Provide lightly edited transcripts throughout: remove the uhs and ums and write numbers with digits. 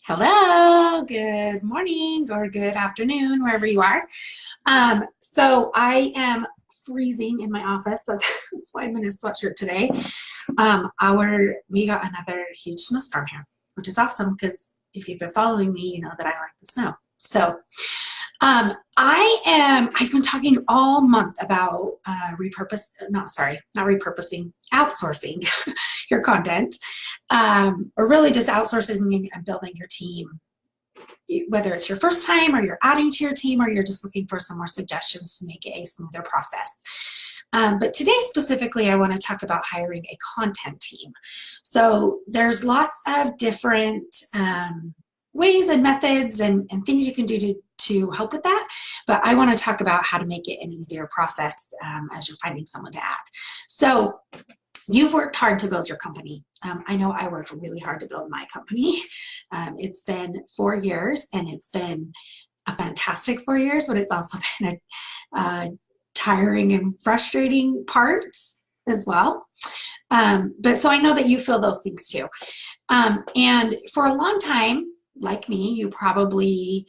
Hello, good morning or good afternoon, wherever you are. So I am freezing in my office. That's why I'm in a sweatshirt today. We got another huge snowstorm here, which is awesome because if you've been following me, you know that I like the snow. So I've been talking all month about not repurposing, outsourcing your content, or really just outsourcing and building your team, whether it's your first time or you're adding to your team or you're just looking for some more suggestions to make it a smoother process. But today specifically, I want to talk about hiring a content team. So there's lots of different ways and methods and things you can do to help with that. But I want to talk about how to make it an easier process as you're finding someone to add. So you've worked hard to build your company. I know I worked really hard to build my company. It's been 4 years and it's been a fantastic 4 years, but it's also been a tiring and frustrating parts as well. But so I know that you feel those things too. And for a long time, like me, you probably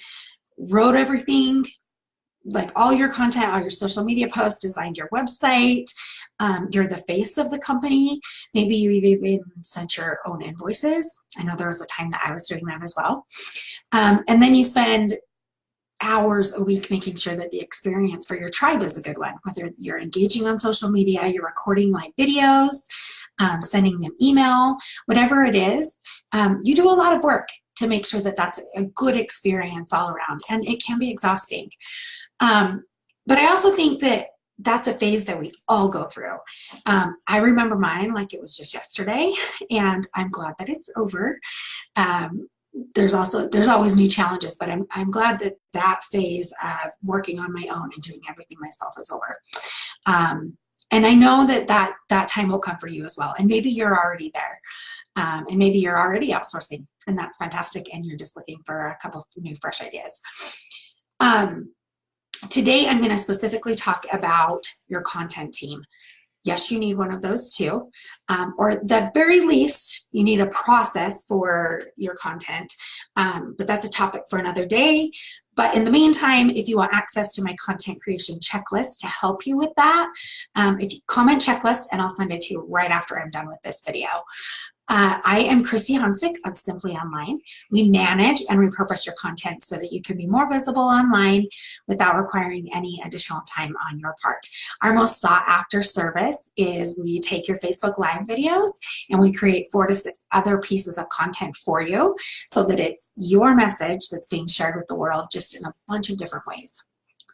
wrote everything, like all your content, all your social media posts, designed your website. You're the face of the company. Maybe you even sent your own invoices. I know there was a time that I was doing that as well. And then you spend hours a week making sure that the experience for your tribe is a good one, whether you're engaging on social media, you're recording live videos, sending them email, whatever it is. You do a lot of work to make sure that that's a good experience all around, and it can be exhausting. But I also think that that's a phase that we all go through. I remember mine like it was just yesterday, and I'm glad that it's over. There's always new challenges, but I'm glad that that phase of working on my own and doing everything myself is over. And I know that time will come for you as well. And maybe you're already there. And maybe you're already outsourcing, and that's fantastic. And you're just looking for a couple of new fresh ideas. Today, I'm going to specifically talk about your content team. Yes, you need one of those too. Or at the very least, you need a process for your content. But that's a topic for another day. But in the meantime, if you want access to my content creation checklist to help you with that, if you comment checklist, and I'll send it to you right after I'm done with this video. I am Christy Hansvik of Simply Online. We manage and repurpose your content so that you can be more visible online without requiring any additional time on your part. Our most sought after service is we take your Facebook Live videos and we create 4 to 6 other pieces of content for you so that it's your message that's being shared with the world just in a bunch of different ways.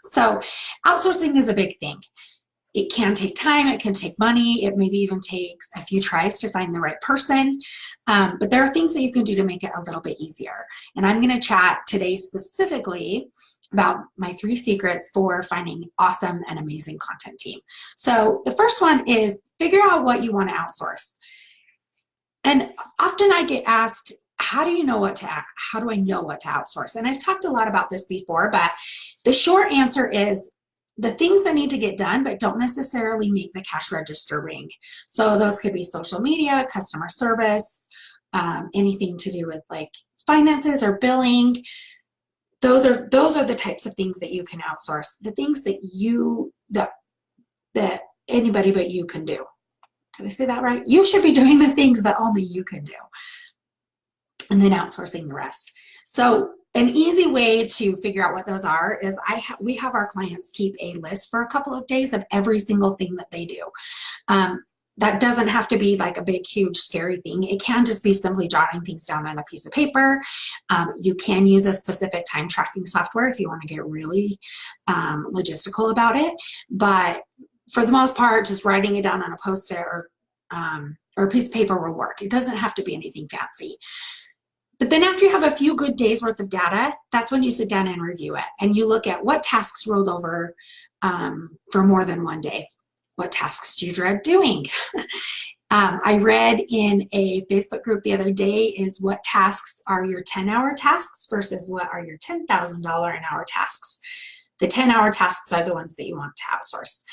So outsourcing is a big thing. It can take time, it can take money, it maybe even takes a few tries to find the right person, but there are things that you can do to make it a little bit easier. And I'm going to chat today specifically about my 3 secrets for finding awesome and amazing content team. So the first one is figure out what you want to outsource. And often I get asked, how do I know what to outsource? And I've talked a lot about this before, but the short answer is the things that need to get done but don't necessarily make the cash register ring. So those could be social media, customer service, anything to do with like finances or billing. Those are the types of things that you can outsource. The things that that anybody but you can do. Did I say that right? You should be doing the things that only you can do, and then outsourcing the rest. So an easy way to figure out what those are is we have our clients keep a list for a couple of days of every single thing that they do. That doesn't have to be like a big, huge, scary thing. It can just be simply jotting things down on a piece of paper. You can use a specific time tracking software if you want to get really logistical about it. But for the most part, just writing it down on a Post-it or a piece of paper will work. It doesn't have to be anything fancy. But then after you have a few good days worth of data, that's when you sit down and review it. And you look at what tasks rolled over for more than one day. What tasks do you dread doing? I read in a Facebook group the other day is what tasks are your 10-hour tasks versus what are your $10,000 an hour tasks. The 10-hour tasks are the ones that you want to outsource.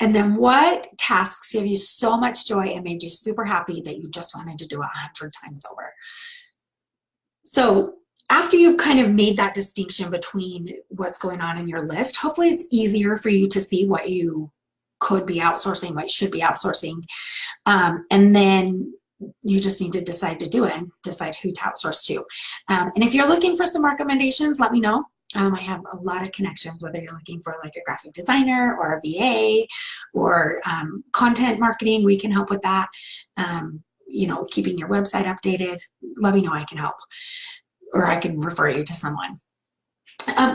And then what tasks give you so much joy and made you super happy that you just wanted to do it 100 times over? So after you've kind of made that distinction between what's going on in your list, hopefully it's easier for you to see what you could be outsourcing, what you should be outsourcing. And then you just need to decide to do it and decide who to outsource to. And if you're looking for some recommendations, let me know. I have a lot of connections, whether you're looking for like a graphic designer or a VA or content marketing, we can help with that. You know, keeping your website updated, let me know, I can help, or I can refer you to someone.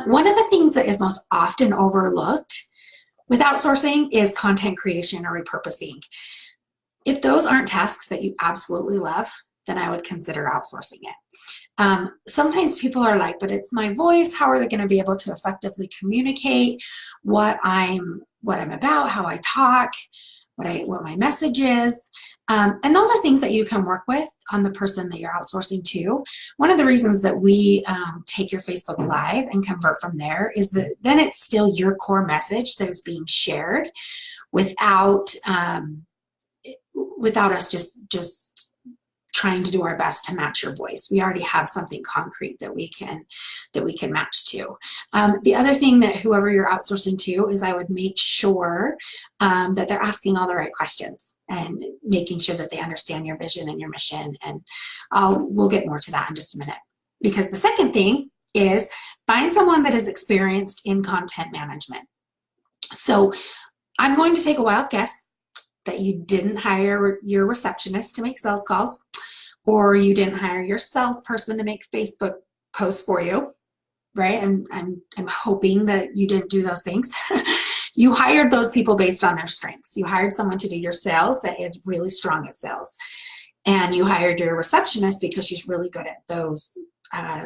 One of the things that is most often overlooked with outsourcing is content creation or repurposing. If those aren't tasks that you absolutely love, then I would consider outsourcing it. Sometimes people are like, but it's my voice. How are they going to be able to effectively communicate what I'm about, how I talk, what my message is? And those are things that you can work with on the person that you're outsourcing to. One of the reasons that we take your Facebook Live and convert from there is that then it's still your core message that is being shared without us just trying to do our best to match your voice. We already have something concrete that we can match to. The other thing that whoever you're outsourcing to is I would make sure that they're asking all the right questions and making sure that they understand your vision and your mission. And we'll get more to that in just a minute. Because the second thing is find someone that is experienced in content management. So I'm going to take a wild guess that you didn't hire your receptionist to make sales calls, or you didn't hire your salesperson to make Facebook posts for you, right? I'm hoping that you didn't do those things. You hired those people based on their strengths. You hired someone to do your sales that is really strong at sales. And you hired your receptionist because she's really good at those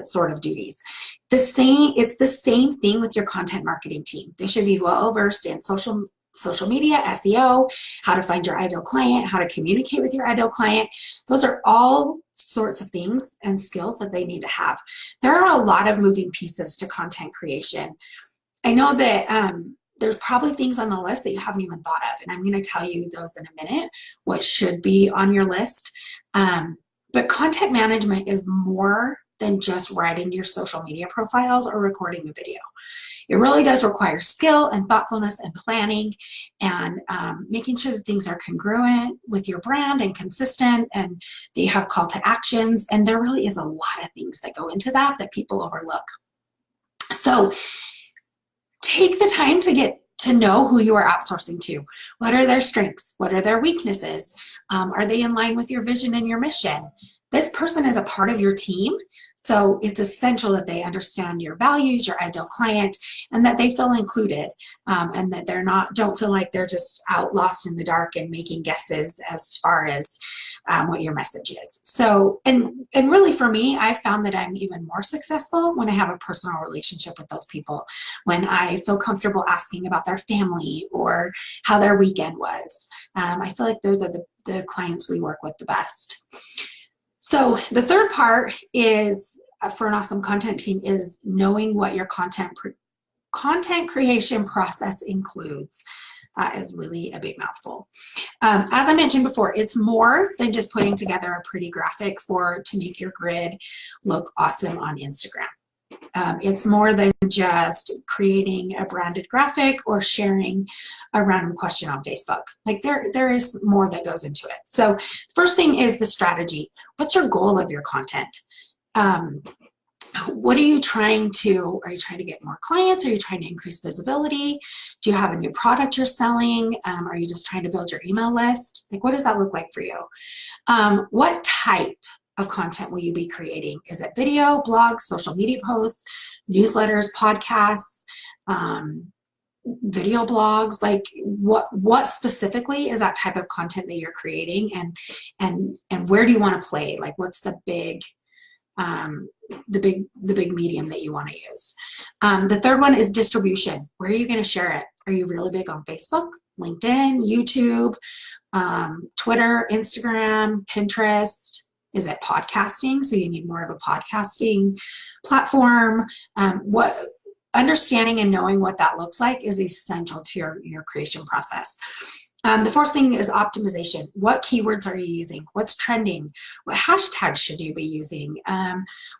sort of duties. It's the same thing with your content marketing team. They should be well versed in social media, SEO, how to find your ideal client, how to communicate with your ideal client. Those are all sorts of things and skills that they need to have. There are a lot of moving pieces to content creation. I know that there's probably things on the list that you haven't even thought of, and I'm going to tell you those in a minute, what should be on your list. But content management is more than just writing your social media profiles or recording a video. It really does require skill and thoughtfulness and planning and making sure that things are congruent with your brand and consistent and that you have call to actions. And there really is a lot of things that go into that people overlook. So take the time to get to know who you are outsourcing to. What are their strengths? What are their weaknesses? Are they in line with your vision and your mission? This person is a part of your team, so it's essential that they understand your values, your ideal client, and that they feel included, and that don't feel like they're just out lost in the dark and making guesses as far as what your message is. So, and really for me, I found that I'm even more successful when I have a personal relationship with those people, when I feel comfortable asking about their family or how their weekend was. I feel like they're the clients we work with the best. So the third part is for an awesome content team is knowing what your content creation process includes. That is really a big mouthful. As I mentioned before, it's more than just putting together a pretty graphic to make your grid look awesome on Instagram. It's more than just creating a branded graphic or sharing a random question on Facebook. Like there is more that goes into it. So first thing is the strategy. What's your goal of your content? What are you trying to get more clients? Are you trying to increase visibility? Do you have a new product you're selling? Are you just trying to build your email list? Like, what does that look like for you? What type of content will you be creating? Is it video, blogs, social media posts, newsletters, podcasts, video blogs? Like what specifically is that type of content that you're creating, and where do you want to play? Like what's the big medium that you want to use? The third one is distribution. Where are you going to share it? Are you really big on Facebook, LinkedIn, YouTube, Twitter, Instagram, Pinterest? Is it podcasting? So you need more of a podcasting platform. Understanding and knowing what that looks like is essential to your creation process. The fourth thing is optimization. What keywords are you using? What's trending? What hashtags should you be using?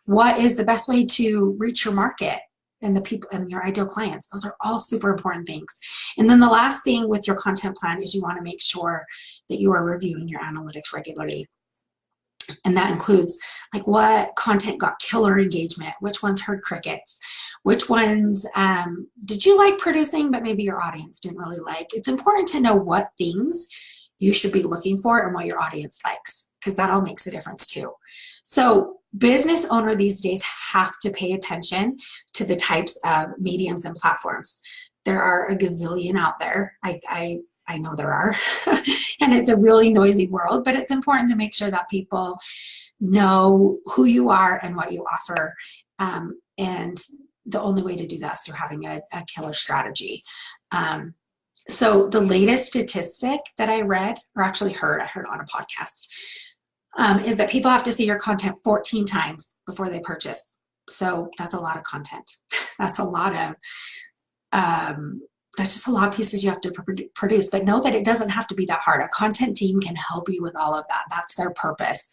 What is the best way to reach your market and the people and your ideal clients? Those are all super important things. And then the last thing with your content plan is you want to make sure that you are reviewing your analytics regularly. And that includes like what content got killer engagement, which ones heard crickets, which ones did you like producing, but maybe your audience didn't really like. It's important to know what things you should be looking for and what your audience likes, because that all makes a difference too. So business owner these days have to pay attention to the types of mediums and platforms. There are a gazillion out there. I know there are, and it's a really noisy world, but it's important to make sure that people know who you are and what you offer. And the only way to do that is through having a killer strategy. So the latest statistic that I read, or actually heard, I heard on a podcast, is that people have to see your content 14 times before they purchase. So that's a lot of content. That's a lot of, that's just a lot of pieces you have to produce, but know that it doesn't have to be that hard. A content team can help you with all of that. That's their purpose.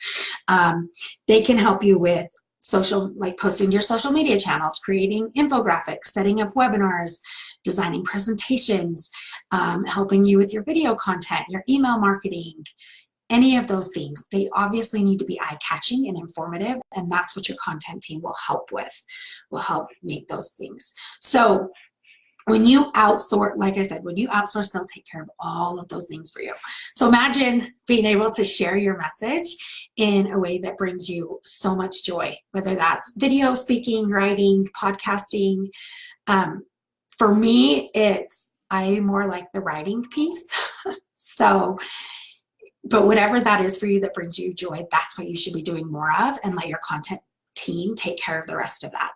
They can help you with social, like posting to your social media channels, creating infographics, setting up webinars, designing presentations, helping you with your video content, your email marketing, any of those things. They obviously need to be eye-catching and informative, and that's what your content team will help with, will help make those things. So when you outsource, like I said, when you outsource, they'll take care of all of those things for you. So imagine being able to share your message in a way that brings you so much joy, whether that's video, speaking, writing, podcasting. For me, I'm more like the writing piece. So, but whatever that is for you that brings you joy, that's what you should be doing more of, and let your content team take care of the rest of that.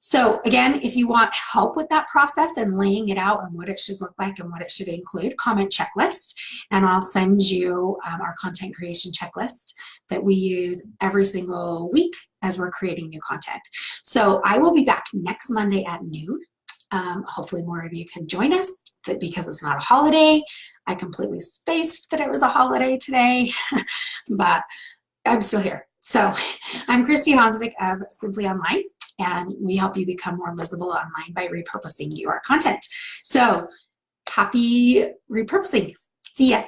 So again, if you want help with that process and laying it out and what it should look like and what it should include, comment checklist, and I'll send you our content creation checklist that we use every single week as we're creating new content. So I will be back next Monday at noon. Hopefully more of you can join us because it's not a holiday. I completely spaced that it was a holiday today, but I'm still here. So I'm Christy Hansvik of Simply Online, and we help you become more visible online by repurposing your content. So happy repurposing. See ya.